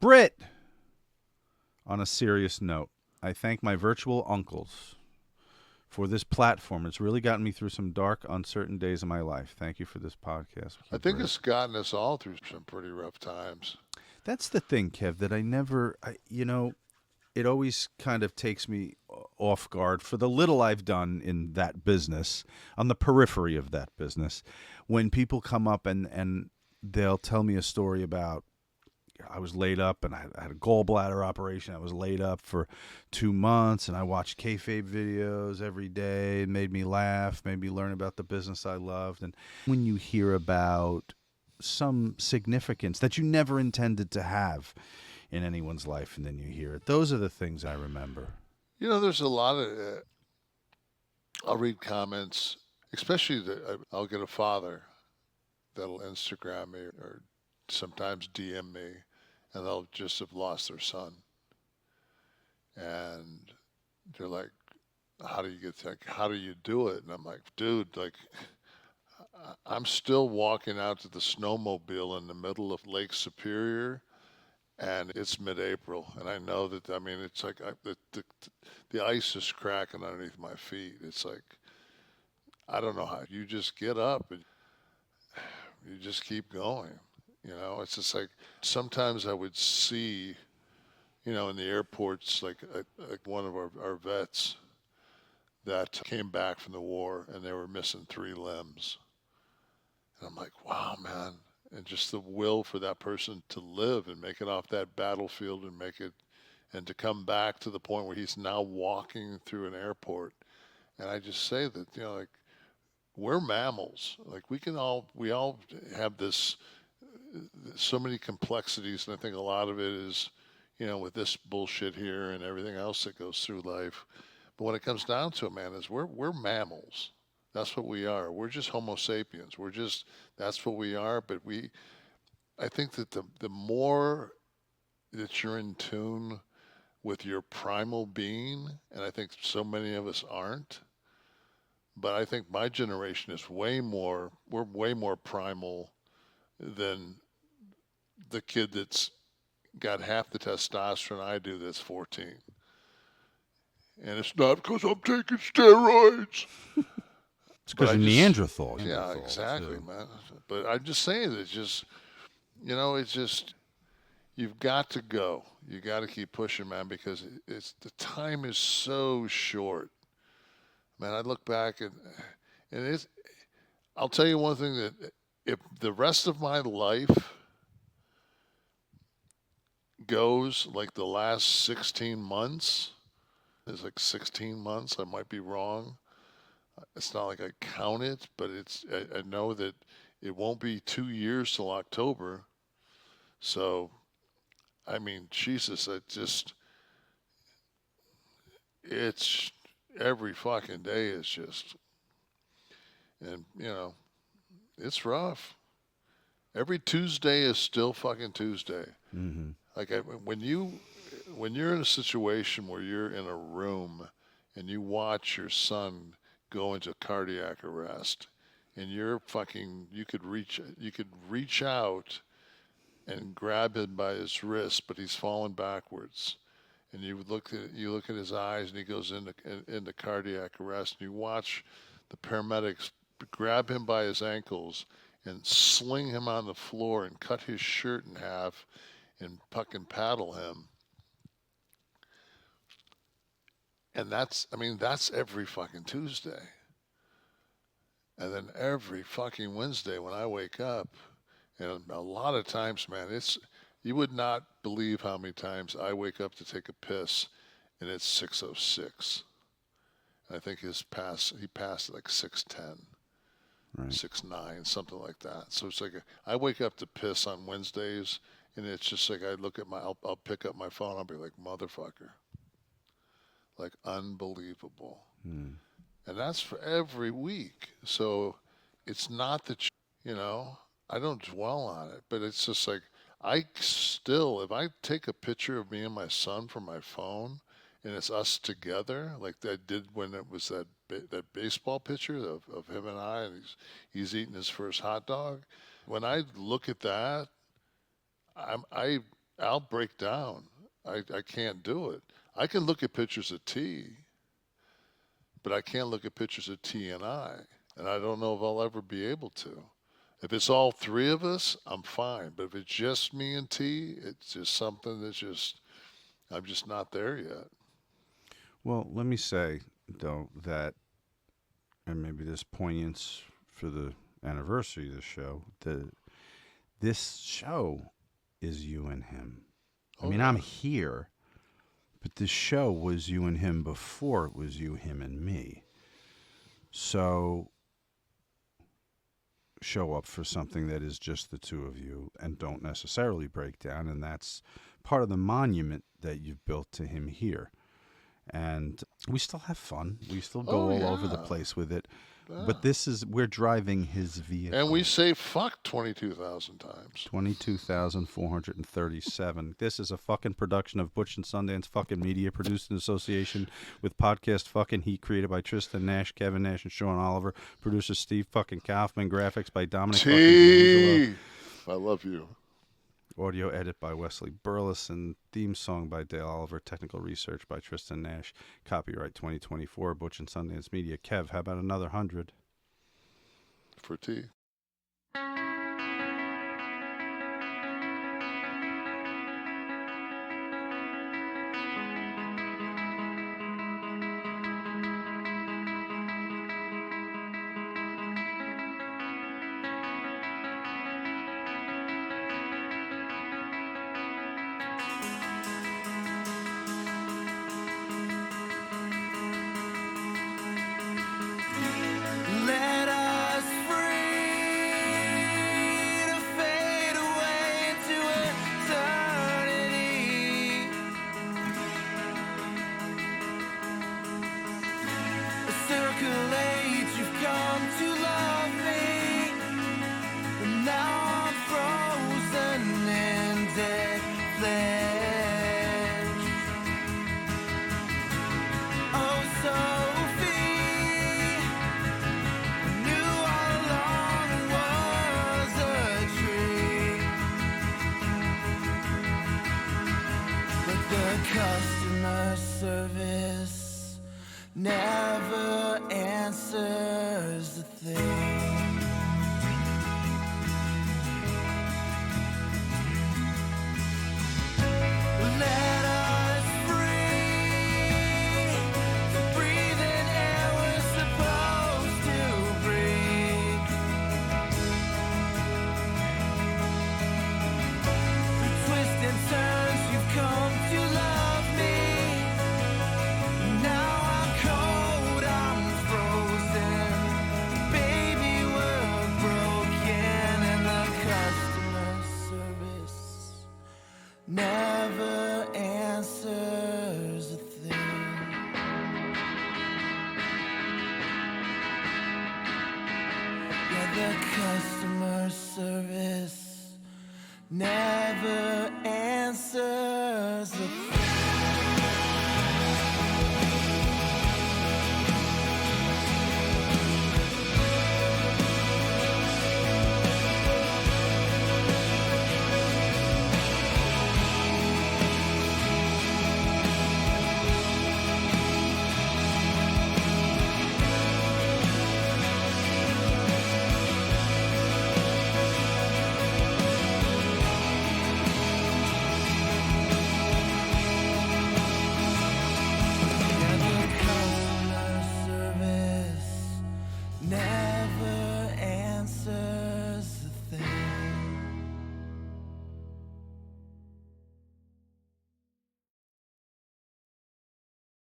Britt, on a serious note, I thank my virtual uncles for this platform. It's really gotten me through some dark, uncertain days of my life. Thank you for this podcast. I think it's gotten us all through some pretty rough times. That's the thing, Kev, that it always kind of takes me off guard for the little I've done in that business, on the periphery of that business, when people come up and they'll tell me a story about I was laid up and I had a gallbladder operation. I was laid up for 2 months and I watched kayfabe videos every day. It made me laugh, made me learn about the business I loved. And when you hear about some significance that you never intended to have in anyone's life and then you hear it, those are the things I remember. There's a lot of. I'll read comments, especially I'll get a father that'll Instagram me or sometimes DM me, and they'll just have lost their son, and they're like, "How do you get that? How do you do it?" And I'm like, "Dude, like, I'm still walking out to the snowmobile in the middle of Lake Superior." And it's mid-April, and I know that. I mean, it's like the ice is cracking underneath my feet. It's like I don't know how you just get up and you just keep going. It's just like sometimes I would see, in the airports, like one of our vets that came back from the war and they were missing 3 limbs. And I'm like, wow, man. And just the will for that person to live and make it off that battlefield and make it, and to come back to the point where he's now walking through an airport. And I just say that, like, we're mammals. Like we all have this, so many complexities. And I think a lot of it is, with this bullshit here and everything else that goes through life. But when it comes down to it, man, is we're mammals. That's what we are. We're just Homo sapiens. That's what we are. But I think that the more that you're in tune with your primal being, and I think so many of us aren't, but I think my generation is we're way more primal than the kid that's got half the testosterone I do that's 14. And it's not because I'm taking steroids. It's because you're Neanderthal. Yeah, exactly, man. But I'm just saying that it's just, you've got to go. You got to keep pushing, man, because the time is so short. Man, I look back and I'll tell you one thing, that if the rest of my life goes like the last 16 months, it's like 16 months, I might be wrong. It's not like I count it, but I know that it won't be 2 years till October. So, I mean, Jesus, it's every fucking day is just, and it's rough. Every Tuesday is still fucking Tuesday. Mm-hmm. Like when you're in a situation where you're in a room and you watch your son go into cardiac arrest, and you could reach out and grab him by his wrist, but he's falling backwards. And you look at his eyes, and he goes into cardiac arrest. And you watch the paramedics grab him by his ankles and sling him on the floor and cut his shirt in half and fucking paddle him. And that's every fucking Tuesday. And then every fucking Wednesday when I wake up, and a lot of times, man, you would not believe how many times I wake up to take a piss and it's 6:06. I think he passed at like 6:10, Right. 6:09, something like that. So it's like I wake up to piss on Wednesdays, and it's just like I'll pick up my phone, I'll be like, motherfucker, like unbelievable. Mm. And that's for every week. So it's not that, I don't dwell on it, but it's just like, if I take a picture of me and my son from my phone and it's us together, like I did when it was that baseball picture of him and I, and he's eating his first hot dog. When I look at that, I I'll break down. I can't do it. I can look at pictures of T, but I can't look at pictures of T and I. And I don't know if I'll ever be able to. If it's all three of us, I'm fine. But if it's just me and T, it's just something that's just, I'm just not there yet. Well, let me say though that, and maybe this poignance for the anniversary of the show, this show is you and him. I Oh, mean, yeah. I'm here, but this show was you and him before it was you, him, and me. So show up for something that is just the two of you and don't necessarily break down. And that's part of the monument that you've built to him here. And we still have fun. We still go Oh, all over the yeah. place with it. Yeah. But we're driving his vehicle. And we say fuck 22,000 times. 22,437. This is a fucking production of Butch and Sundance fucking Media, produced in association with Podcast Fucking Heat, created by Tristan Nash, Kevin Nash, and Sean Oliver. Producer Steve fucking Kaufman. Graphics by Dominic fucking D'Angelo. T. I love you. Audio edit by Wesley Burleson. Theme song by Dale Oliver. Technical research by Tristan Nash. Copyright 2024. Butch and Sundance Media. Kev, how about another 100? For T. Let us free to fade away into eternity. Circulate, you've come to love me, but now I'm frozen in dead flesh. Oh, Sophie, knew all along was a trick, but the customer service never answers the thing. Let us free to breathe in air we're supposed to breathe. Through twists and turns, you've come to love me. Now I'm cold, I'm frozen. Baby, we're broken, and the customer service never